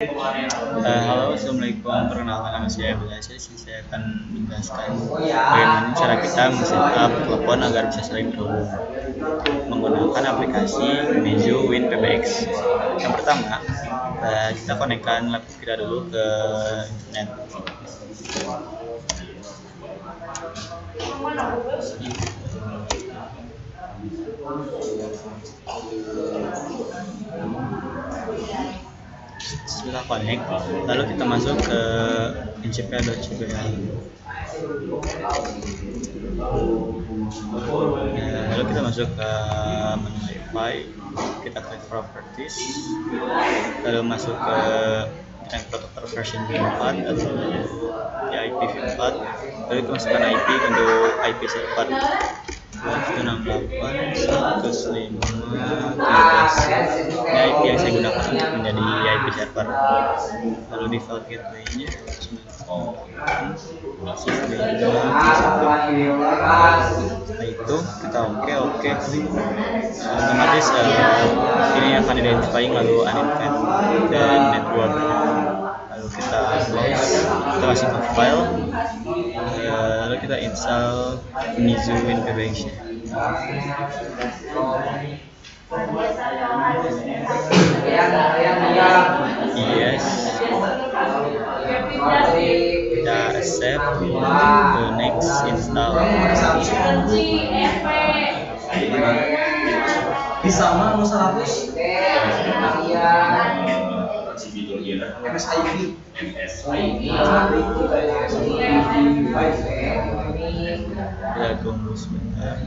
Halo, assalamualaikum. Perkenalkan nama saya Abdullah. Saya akan menjelaskan bagaimana cara kita men-setup telepon agar bisa saling terhubung menggunakan aplikasi Meizu Win PBX. Yang pertama, kita konekkan laptop kita dulu ke internet. Setelah connect, lalu kita masuk ke ncp.cpl. Lalu kita masuk ke menu Wi-Fi, kita klik properties, lalu masuk ke Internet Protocol version 4 atau IPv4, lalu kita masukkan IP untuk IP server 168.105.13. Ini IP yang saya gunakan untuk menjadi IP server. Lalu default gateway-nya itu kita oke. Otomatis ini akan identifying lalu uninvent dan network. Lalu kita close, kita masuk ke file, lalu kita install Meizu Win PBX. Yes, kita accept, to next install. Bisa mah 100 MSID Kita tunggu sebentar.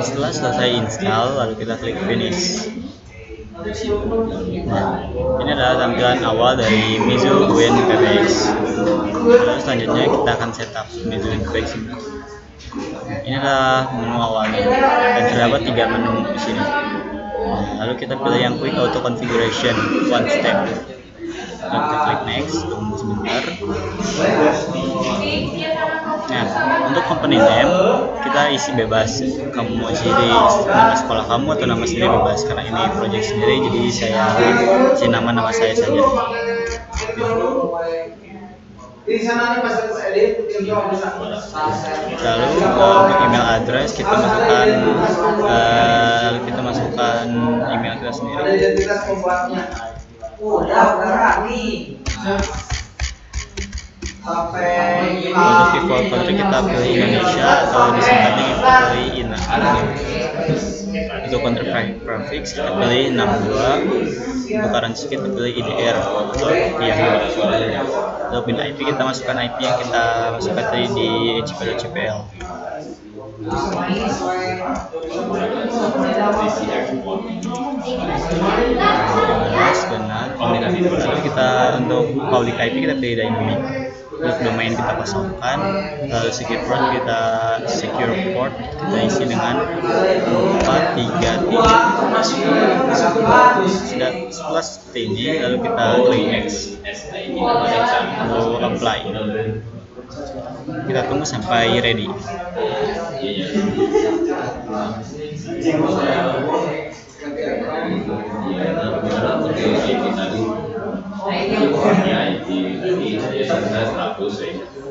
Setelah selesai install, lalu kita klik finish. Nah, ini adalah tampilan awal dari Meizu Win PBX. Lalu selanjutnya kita akan setup Meizu Win PBX ini. Ini adalah menu awalnya dan terdapat 3 menu di sini. Lalu kita pilih yang quick auto configuration one step. Lalu kita klik next, tunggu sebentar. Nah, untuk company name kita isi bebas. Kamu mau isi di nama sekolah kamu atau nama sendiri bebas. Karena ini project sendiri, jadi saya isi nama saya saja. Lalu untuk email address kita masukkan email kita sendiri. Untuk default country kita pilih Indonesia atau di sini kita pilih INA. Untuk country prefix kita pilih 62. Untuk currency kita pilih IDR atau rupiah. Untuk pin IP kita masukkan IP yang kita masukkan tadi di ncp.cpl. Lalu kita untuk public IP kita pilih dynamic. Untuk domain kita kosongkan, lalu secure port kita isi dengan 433. Setelah seperti ini, lalu kita klik next, lalu apply. Kita tunggu sampai ready.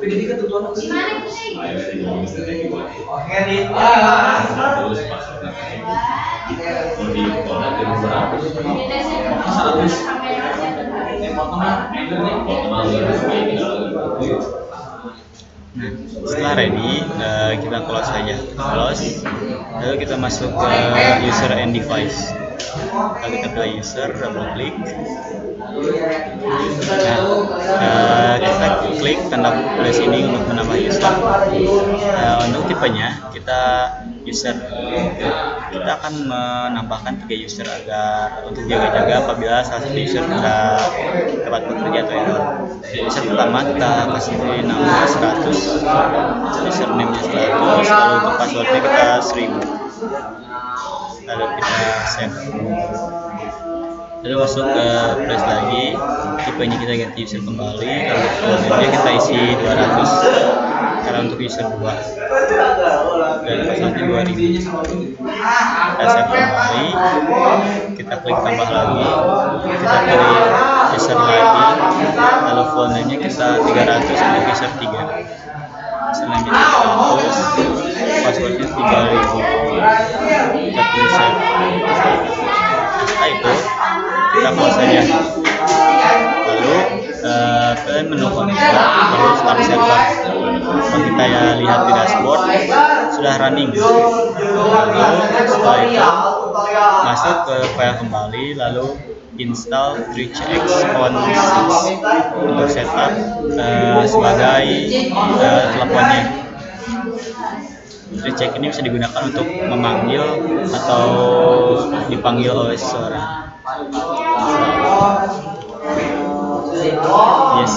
Jadi ketentuan Nah, setelah ready, kita close saja. Close, lalu kita masuk ke user and device. Lalu kita pilih user, double klik. Nah, kita klik tanda plus ini untuk menambah user. Untuk tipenya, kita user. Kita akan menambahkan 3 user agar untuk jaga-jaga apabila salah satu user tidak dapat bekerja atau error. User pertama kita kasih nama 100, username-nya 100, lalu untuk passwordnya kita 1000. Lalu kita save. Lalu masuk ke place lagi, tipenya kita ganti user kembali, lalu foldernya kita isi 200 karena untuk user 2 dan passwordnya 2000. Kita save kembali, kita klik tambah lagi, kita pilih user lagi, lalu foldernya kita 300 untuk user 3, username 300, passwordnya 3000. Kita pilih save. Setelah itu kita close saja. Lalu ke menu konfigurasi, lalu start server. Kalau kita lihat di dashboard sudah running. Lalu setelah itu masuk ke file kembali, lalu install 3CX on 6 untuk setup sebagai teleponnya. 3CX ini bisa digunakan untuk memanggil atau dipanggil oleh seseorang. Yes.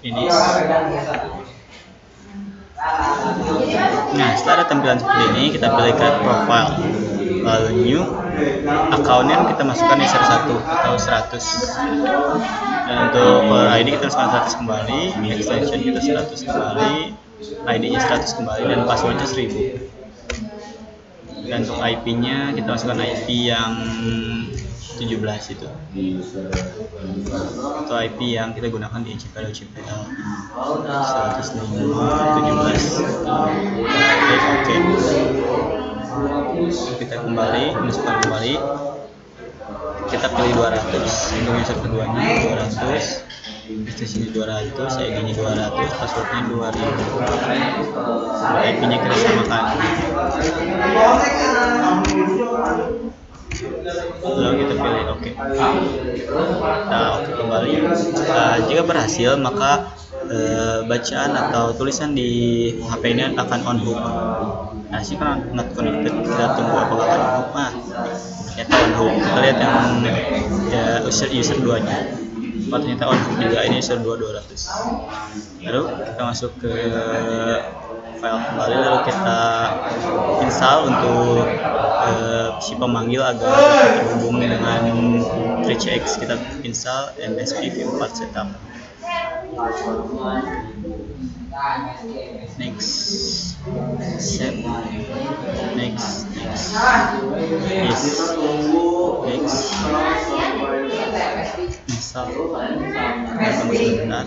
Finish. Nah, setelah ada tampilan seperti ini, kita pilih ke profile, lalu new, account-nya kita masukkan user 1 atau 100. Dan untuk ID kita masukkan 100 kembali, extension kita 100 kembali, ID-nya 100 kembali, dan passwordnya 1000. Dan untuk IP-nya kita masukkan IP yang 17 itu. Itu IP yang kita gunakan di CPL 105.17. Oke. Kita kembali, masukkan kembali. Kita pilih 200 untuk user keduanya 200. Di sini 200, ID-nya 200, passwordnya 2000. IP-nya kita samakan. Lalu kita pilih OK. Nah, OK kembali. Jika berhasil, maka bacaan atau tulisan di HP ini akan on hook. Nah, sih kan not connected. Kita tunggu apakah akan on hook. Nah, ternyata on hook. Kita lihat yang user 2-nya. Ternyata on hook juga, ini user 200. Lalu kita masuk ke file kembali, lalu kita install untuk si pemanggil agar terhubung dengan 3CX. Kita install MSPV4 setup. Next, save, next, yes, next, install, tunggu sebentar,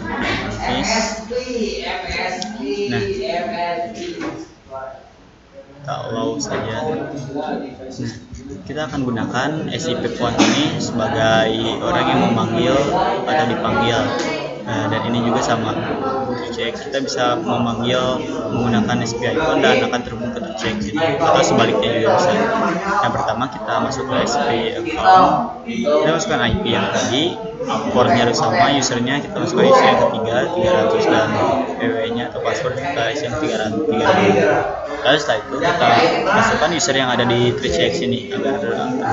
finish. Nah, kita allow saja. Nah, kita akan gunakan SIP phone ini sebagai orang yang memanggil atau dipanggil. Dan ini juga sama, 3CX kita bisa memanggil menggunakan SPI phone dan akan terhubung ke 3CX ini, atau sebaliknya juga bisa. Yang pertama kita masuk ke SPI account, kita masukkan IP yang tadi, portnya harus sama, usernya kita masukkan user yang ketiga 300 dan PW-nya atau password kita isi yang 300. Lalu setelah itu kita masukkan user yang ada di 3CX ini agar terhubung.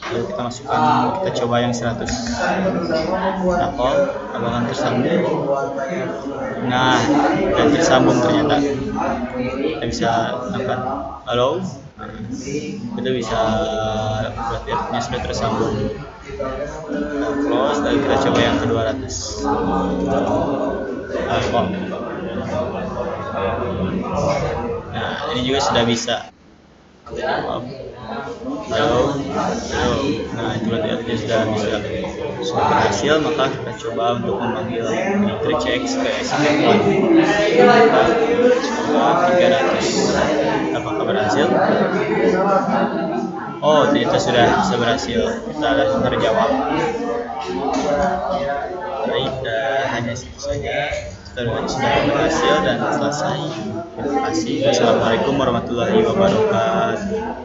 Lalu kita masukkan, kita coba yang 100. Nah, apakah tersambung? Nah, dan tersambung ternyata. Kita bisa angkat halo. Kita bisa lihatnya sudah tersambung. Kita close, lalu kita coba yang ke 200. Nah, ini juga sudah bisa. Halo, halo. Nah, itu berarti artinya sudah berhasil. Maka kita coba untuk memanggil Matrix X ke SIM1. Maka coba 300. Apakah berhasil? Oh, ternyata sudah berhasil. Kita langsung terjawab. Baik, hanya itu saja. Sudah berhasil dan selesai. Terima kasih. Assalamualaikum warahmatullahi wabarakatuh.